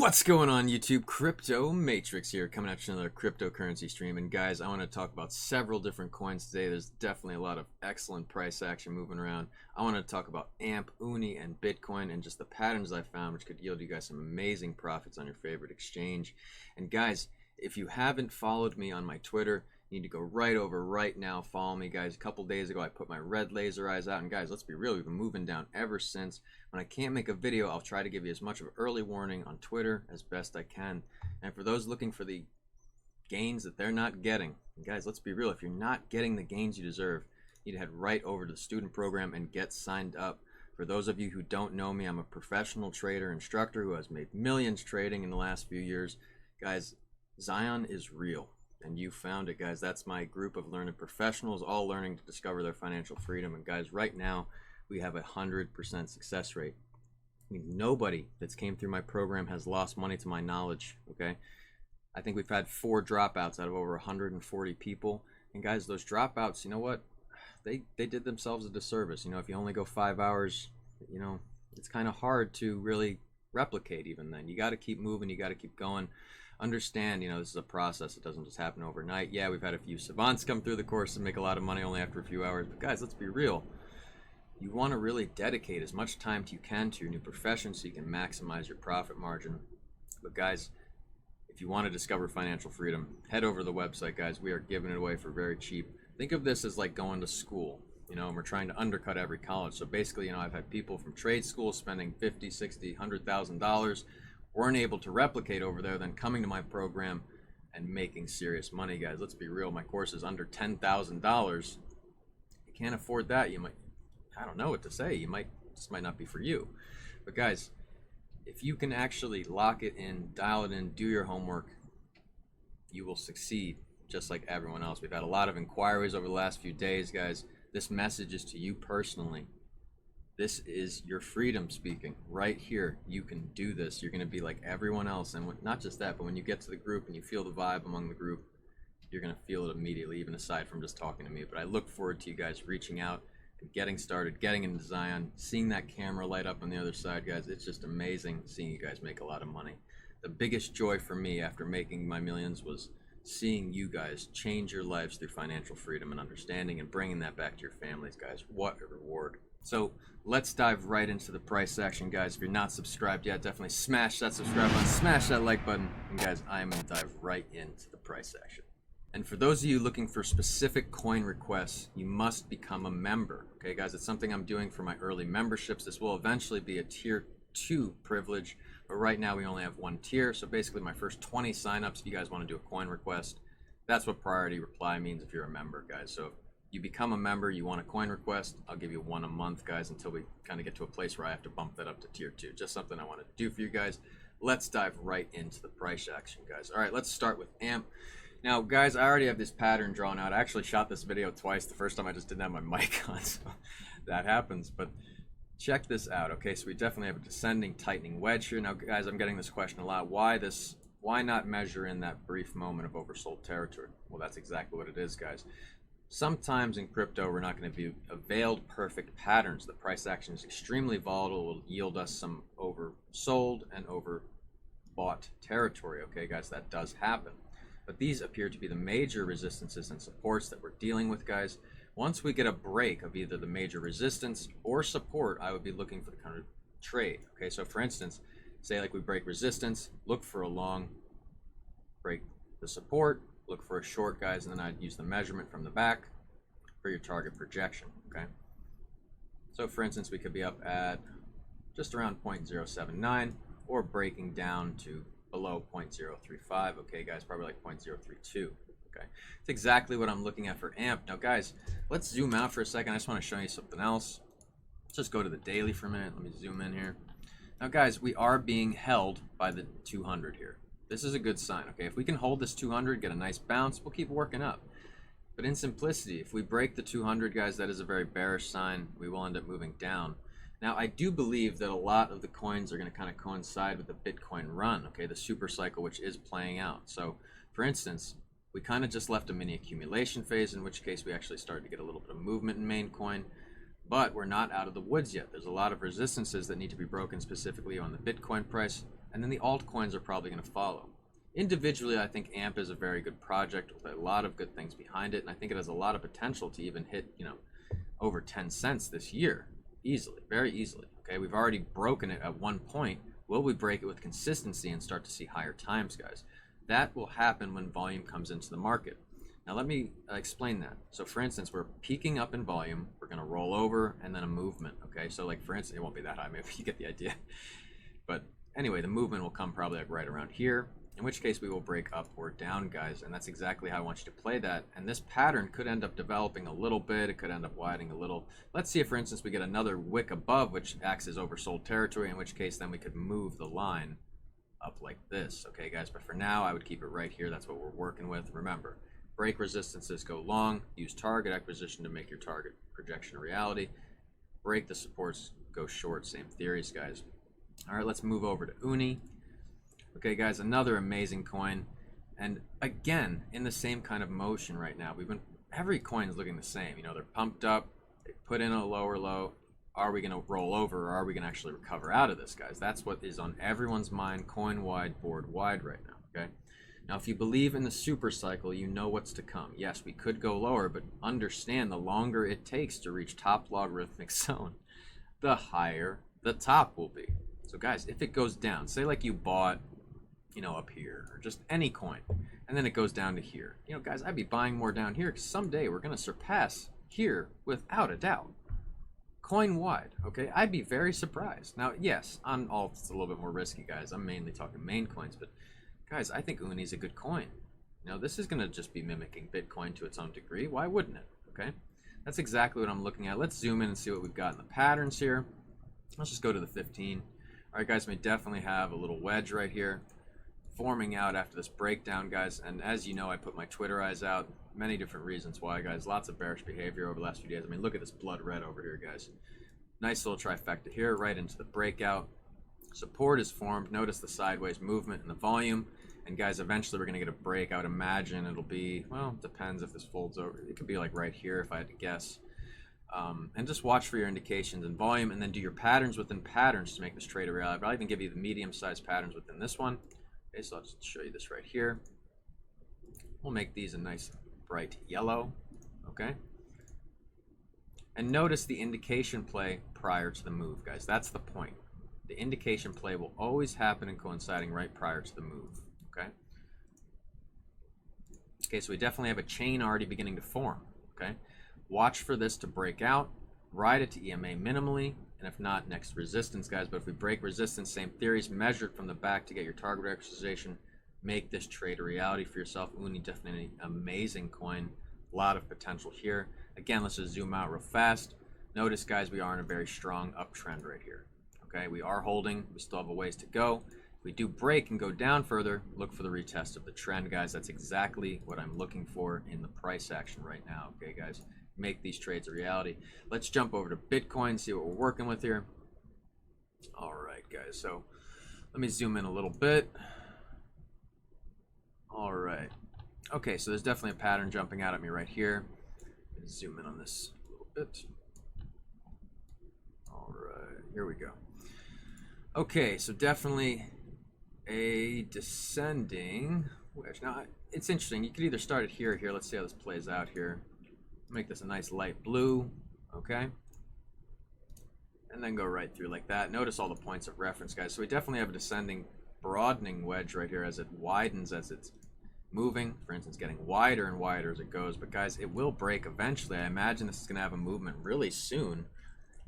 What's going on YouTube? Crypto Matrix here, coming at you another cryptocurrency stream. And guys, I want to talk about several different coins today. There's definitely a lot of excellent price action moving around. I want to talk about AMP, UNI, and Bitcoin, and just the patterns I found which could yield you guys some amazing profits on your favorite exchange. And guys, if you haven't followed me on my Twitter, you need to go right over right now. Follow me, guys. A couple days ago, I put my red laser eyes out. And guys, let's be real, we've been moving down ever since. When I can't make a video, I'll try to give you as much of an early warning on Twitter as best I can. And for those looking for the gains that they're not getting, and guys, let's be real, if you're not getting the gains you deserve, you need to head right over to the student program and get signed up. For those of you who don't know me, I'm a professional trader instructor who has made millions trading in the last few years. Guys, Zion is real. And you found it, guys. That's my group of learned professionals, all learning to discover their financial freedom. And guys, right now we have 100% success rate. I mean, nobody that's came through my program has lost money to my knowledge. Okay, I think we've had 4 dropouts out of over 140 people. And guys, those dropouts, you know what, they did themselves a disservice. You know, if you only go 5 hours, you know, it's kind of hard to really replicate. Even then, you got to keep moving, you got to keep going. Understand, you know, this is a process. It doesn't just happen overnight. Yeah, we've had a few savants come through the course and make a lot of money only after a few hours. But guys, let's be real. You want to really dedicate as much time as you can to your new profession so you can maximize your profit margin. But guys, if you want to discover financial freedom, head over to the website, guys. We are giving it away for very cheap. Think of this as like going to school, you know, and we're trying to undercut every college. So basically, you know, I've had people from trade school spending $50, $60, $100,000, weren't able to replicate over there, then coming to my program and making serious money. Guys, let's be real, my course is under $10,000. You can't afford that. You might, I don't know what to say, you might, this might not be for you. But guys, if you can actually lock it in, dial it in, do your homework, you will succeed just like everyone else. We've had a lot of inquiries over the last few days. Guys, this message is to you personally. This is your freedom speaking right here. You can do this. You're going to be like everyone else. And not just that, but when you get to the group and you feel the vibe among the group, you're going to feel it immediately, even aside from just talking to me. But I look forward to you guys reaching out and getting started, getting into Zion, seeing that camera light up on the other side. Guys, it's just amazing seeing you guys make a lot of money. The biggest joy for me after making my millions was seeing you guys change your lives through financial freedom and understanding and bringing that back to your families. Guys, what a reward. So let's dive right into the price action, guys. If you're not subscribed yet, definitely smash that subscribe button, smash that like button, and guys, I'm going to dive right into the price action. And for those of you looking for specific coin requests, you must become a member. Okay, guys, it's something I'm doing for my early memberships. This will eventually be a tier 2 privilege, but right now we only have 1 tier. So basically my first 20 signups, if you guys want to do a coin request, that's what priority reply means if you're a member, guys. So if you become a member, you want a coin request, I'll give you 1 a month, guys, until we kind of get to a place where I have to bump that up to tier 2. Just something I want to do for you guys. Let's dive right into the price action, guys. All right, let's start with AMP. Now, guys, I already have this pattern drawn out. I actually shot this video twice. The first time I just didn't have my mic on, so that happens. But check this out, okay? So we definitely have a descending, tightening wedge here. Now, guys, I'm getting this question a lot. Why not measure in that brief moment of oversold territory? Well, that's exactly what it is, guys. Sometimes in crypto, we're not going to be availed perfect patterns. The price action is extremely volatile, will yield us some oversold and overbought territory, okay, guys? That does happen. But these appear to be the major resistances and supports that we're dealing with, guys. Once we get a break of either the major resistance or support, I would be looking for the kind of trade. Okay, so for instance, say like we break resistance, look for a long, break the support, look for a short, guys, and then I'd use the measurement from the back for your target projection. Okay, so for instance, we could be up at just around 0.079 or breaking down to below 0.035. Okay, guys, probably like 0.032. Okay, it's exactly what I'm looking at for AMP. Now, guys, let's zoom out for a second. I just want to show you something else. Let's just go to the daily for a minute. Let me zoom in here. Now, guys, we are being held by the 200 here. This is a good sign. Okay, if we can hold this 200, get a nice bounce, we'll keep working up. But in simplicity, if we break the 200, guys, that is a very bearish sign. We will end up moving down. Now, I do believe that a lot of the coins are going to kind of coincide with the Bitcoin run, okay, the super cycle, which is playing out. So, for instance, we kind of just left a mini accumulation phase, in which case we actually started to get a little bit of movement in main coin, but we're not out of the woods yet. There's a lot of resistances that need to be broken specifically on the Bitcoin price. and then the altcoins are probably going to follow. Individually, I think AMP is a very good project with a lot of good things behind it, and I think it has a lot of potential to even hit, over 10 cents this year, easily, very easily. Okay, we've already broken it at one point. Will we break it with consistency and start to see higher times, guys? That will happen when volume comes into the market. Now let me explain that. So for instance, we're peaking up in volume, we're going to roll over, and then a movement. Okay, so like for instance, it won't be that high, maybe you get the idea. But anyway, the movement will come probably like right around here, in which case we will break up or down, guys, and that's exactly how I want you to play that. And this pattern could end up developing a little bit, it could end up widening a little. Let's see if, for instance, we get another wick above, which acts as oversold territory, in which case then we could move the line up like this. Okay, guys, but for now, I would keep it right here. That's what we're working with. Remember, break resistances, go long, use target acquisition to make your target projection a reality. Break the supports, go short, same theories, guys. All right, let's move over to UNI. Okay, guys, another amazing coin, and again in the same kind of motion right now. Every coin is looking the same. They're pumped up, they put in a lower low. Are we going to roll over, or are we going to actually recover out of this, guys? That's what is on everyone's mind, coin wide, board wide right now. Okay, now if you believe in the super cycle, you know what's to come. Yes, we could go lower, but understand the longer it takes to reach top logarithmic zone, the higher the top will be. So guys, if it goes down, say like you bought up here, or just any coin, and then it goes down to here, guys, I'd be buying more down here, because someday we're going to surpass here without a doubt, coin wide. Okay, I'd be very surprised. Now yes, on alts it's a little bit more risky, guys. I'm mainly talking main coins, but guys, I think Uni's a good coin. This is going to just be mimicking Bitcoin to its own degree. Why wouldn't it? Okay, that's exactly what I'm looking at. Let's zoom in and see what we've got in the patterns here. Let's just go to the 15. All right, guys, we definitely have a little wedge right here forming out after this breakdown, guys. And as you know, I put my Twitter eyes out. Many different reasons why, guys. Lots of bearish behavior over the last few days. I mean, look at this blood red over here, guys. Nice little trifecta here, right into the breakout. Support is formed. Notice the sideways movement in the volume. And guys, eventually we're going to get a break. I would imagine it'll be, well, depends if this folds over. It could be like right here if I had to guess. And just watch for your indications in volume, and then do your patterns within patterns to make this trade a reality. But I'll even give you the medium-sized patterns within this one. Okay, so I'll just show you this right here. We'll make these a nice bright yellow. Okay. And notice the indication play prior to the move, guys. That's the point. The indication play will always happen and coinciding right prior to the move. Okay. Okay, so we definitely have a chain already beginning to form. Okay. Watch for this to break out, ride it to EMA minimally, and if not, next resistance, guys. But if we break resistance, same theories, measure it from the back to get your target exercisation, make this trade a reality for yourself. Uni, definitely an amazing coin, a lot of potential here. Again, let's just zoom out real fast. Notice, guys, we are in a very strong uptrend right here. Okay, we are holding, we still have a ways to go. If we do break and go down further, look for the retest of the trend, guys. That's exactly what I'm looking for in the price action right now. Okay, guys. Make these trades a reality. Let's jump over to Bitcoin, see what we're working with here. All right, guys, so let me zoom in a little bit. All right. Okay, so there's definitely a pattern jumping out at me right here. Let's zoom in on this a little bit. All right, here we go. Okay, so definitely a descending wedge. Now, it's interesting. You could either start it here or here. Let's see how this plays out here. Make this a nice light blue, okay? And then go right through like that. Notice all the points of reference, guys. So we definitely have a descending, broadening wedge right here as it widens, as it's moving. For instance, getting wider and wider as it goes. But guys, it will break eventually. I imagine this is going to have a movement really soon.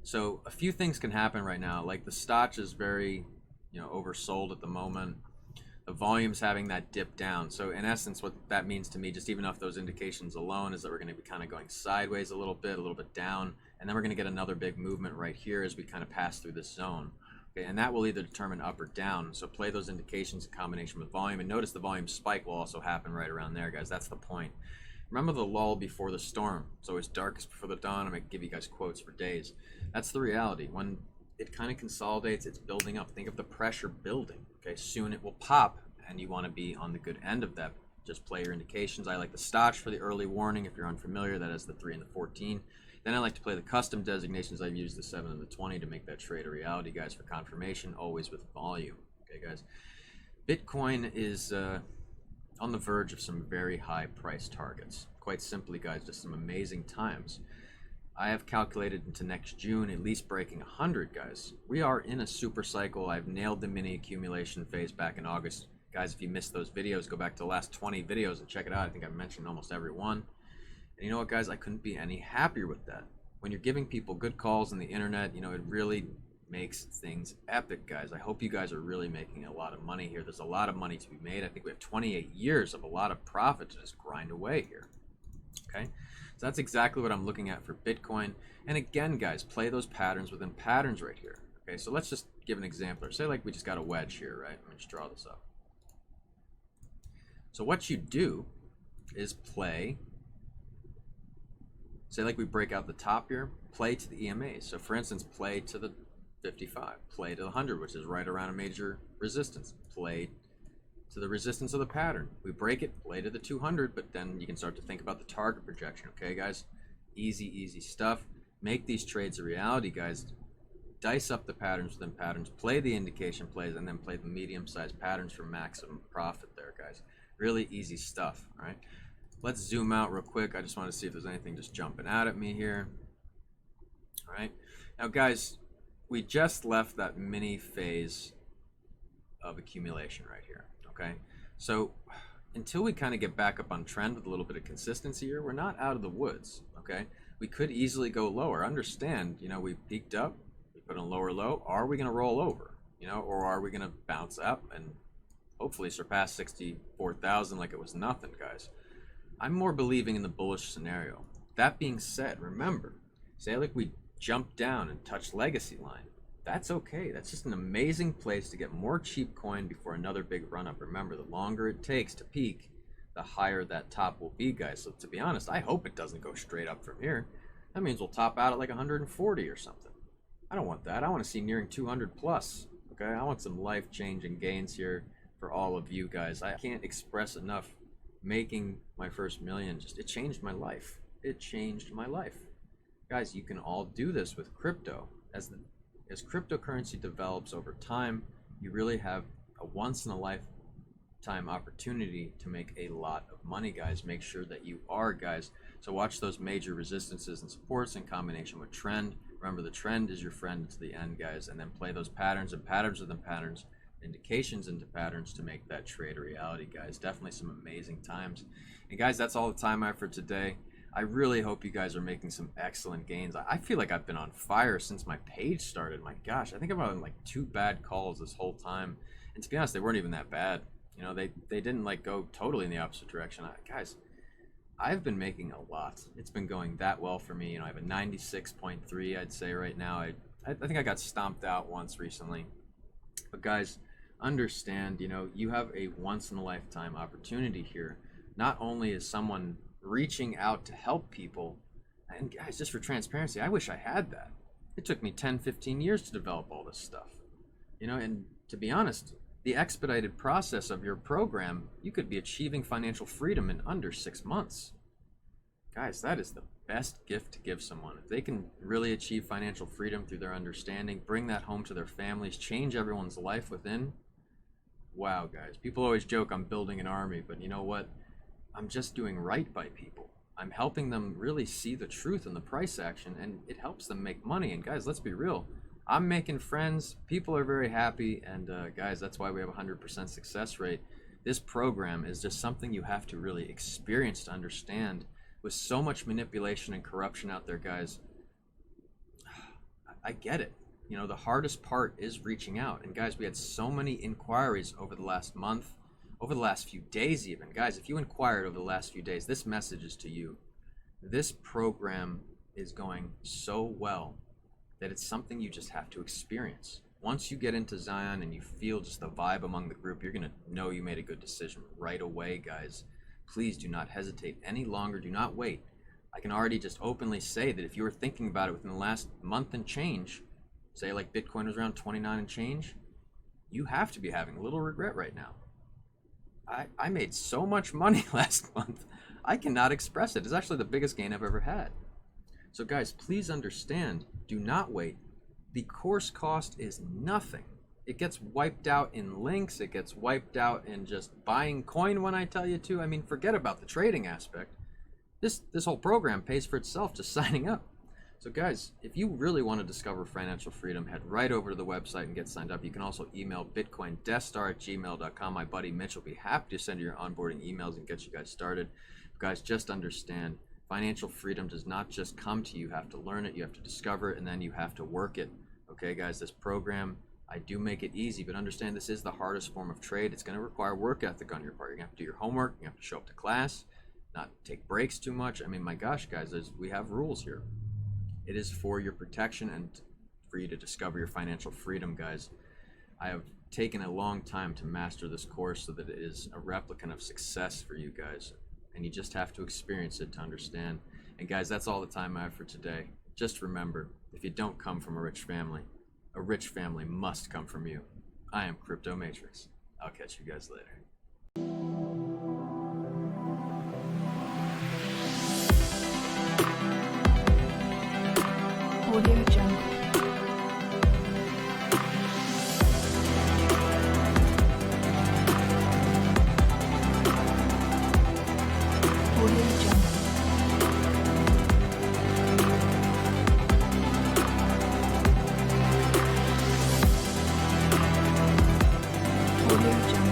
So a few things can happen right now. Like the stock is very, oversold at the moment. The volume's having that dip down. So in essence, what that means to me, just even off those indications alone, is that we're going to be kind of going sideways a little bit down, and then we're going to get another big movement right here as we kind of pass through this zone. Okay, and that will either determine up or down. So play those indications in combination with volume, and notice the volume spike will also happen right around there, guys. That's the point. Remember the lull before the storm. It's always darkest before the dawn. I'm going to give you guys quotes for days. That's the reality. When it kind of consolidates, it's building up. Think of the pressure building. Okay, soon it will pop, and you want to be on the good end of that. Just play your indications. I like the Stotch for the early warning. If you're unfamiliar, that is the 3 and the 14. Then I like to play the custom designations. I've used the 7 and the 20 to make that trade a reality, guys, for confirmation, always with volume. Okay, guys. Bitcoin is on the verge of some very high price targets. Quite simply, guys, just some amazing times. I have calculated into next June at least breaking 100, guys. We are in a super cycle. I've nailed the mini accumulation phase back in August. Guys, if you missed those videos, go back to the last 20 videos and check it out. I think I've mentioned almost every one. And you know what, guys? I couldn't be any happier with that. When you're giving people good calls on the internet, you know, it really makes things epic, guys. I hope you guys are really making a lot of money here. There's a lot of money to be made. I think we have 28 years of a lot of profit to just grind away here. Okay, so that's exactly what I'm looking at for Bitcoin. And again, guys, play those patterns within patterns right here. Okay, so let's just give an example. Say like we just got a wedge here, right? Let me just draw this up. So what you do is play, say like we break out the top here, play to the EMAs. So for instance, play to the 55, play to the 100, which is right around a major resistance, play to the resistance of the pattern. We break it, play to the 200, but then you can start to think about the target projection. Okay, guys, easy stuff. Make these trades a reality, guys. Dice up the patterns within patterns, play the indication plays, and then play the medium-sized patterns for maximum profit there, guys. Really easy stuff. All right, let's zoom out real quick. I just want to see if there's anything just jumping out at me here. All right, now guys, we just left that mini phase of accumulation right here. Okay, so until we kind of get back up on trend with a little bit of consistency here, we're not out of the woods. Okay, we could easily go lower. Understand, you know, we peaked up, we put a lower low. Are we going to roll over, you know, or are we going to bounce up and hopefully surpass 64,000 like it was nothing, guys? I'm more believing in the bullish scenario. That being said, remember, say like we jump down and touch legacy line. That's okay. That's just an amazing place to get more cheap coin before another big run up. Remember, the longer it takes to peak, the higher that top will be, guys. So to be honest, I hope it doesn't go straight up from here. That means we'll top out at like 140 or something. I don't want that. I want to see nearing 200 plus. Okay, I want some life-changing gains here for all of you guys. I can't express enough. Making my first million, it changed my life. It changed my life. Guys, you can all do this with crypto. As cryptocurrency develops over time, you really have a once-in-a-lifetime opportunity to make a lot of money, guys. Make sure that you are, guys. So watch those major resistances and supports in combination with trend. Remember, the trend is your friend to the end, guys, and then play those patterns and patterns within patterns, indications into patterns to make that trade a reality, guys. Definitely some amazing times. And guys, that's all the time I have for today. I really hope you guys are making some excellent gains. I feel like I've been on fire since my page started. My gosh, I think I've had like 2 bad calls this whole time. And to be honest, they weren't even that bad. You know, they didn't like go totally in the opposite direction. Guys, I've been making a lot. It's been going that well for me. You know, I have a 96.3, I'd say right now. I think I got stomped out once recently. But guys, understand, you know, you have a once-in-a-lifetime opportunity here. Not only is someone reaching out to help people, and guys, just for transparency, I wish I had that. It took me 10-15 years to develop all this stuff, you know. And to be honest, the expedited process of your program, you could be achieving financial freedom in under 6 months. Guys, that is the best gift to give someone. If they can really achieve financial freedom through their understanding, bring that home to their families, change everyone's life within, wow, guys. People always joke I'm building an army, but you know what? I'm just doing right by people. I'm helping them really see the truth in the price action, and it helps them make money. And guys, let's be real. I'm making friends. People are very happy. And guys, that's why we have a 100% success rate. This program is just something you have to really experience to understand. With so much manipulation and corruption out there, guys, I get it. You know, the hardest part is reaching out. And guys, we had so many inquiries over the last month, over the last few days even. Guys, if you inquired over the last few days, this message is to you. This program is going so well that it's something you just have to experience. Once you get into Zion and you feel just the vibe among the group, you're going to know you made a good decision right away, guys. Please do not hesitate any longer. Do not wait. I can already just openly say that if you were thinking about it within the last month and change, say like Bitcoin was around 29 and change, you have to be having a little regret right now. I made so much money last month. I cannot express it. It's actually the biggest gain I've ever had. So guys, please understand, do not wait. The course cost is nothing. it gets wiped out in links. It gets wiped out in just buying coin when I tell you to. I mean, forget about the trading aspect. This whole program pays for itself just signing up. So guys, if you really want to discover financial freedom, head right over to the website and get signed up. You can also email bitcoindeathstar@gmail.com. My buddy Mitch will be happy to send you your onboarding emails and get you guys started. Guys, just understand, financial freedom does not just come to you. You have to learn it, you have to discover it, and then you have to work it. Okay guys, this program, I do make it easy, but understand this is the hardest form of trade. It's going to require work ethic on your part. You're going to have to do your homework, you have to show up to class, not take breaks too much. I mean, my gosh guys, we have rules here. It is for your protection and for you to discover your financial freedom, guys. I have taken a long time to master this course so that it is a replicant of success for you guys. And you just have to experience it to understand. And guys, that's all the time I have for today. Just remember, if you don't come from a rich family must come from you. I am Crypto Matrix. I'll catch you guys later. Audio Jungle. Audio Jungle. Audio Jungle.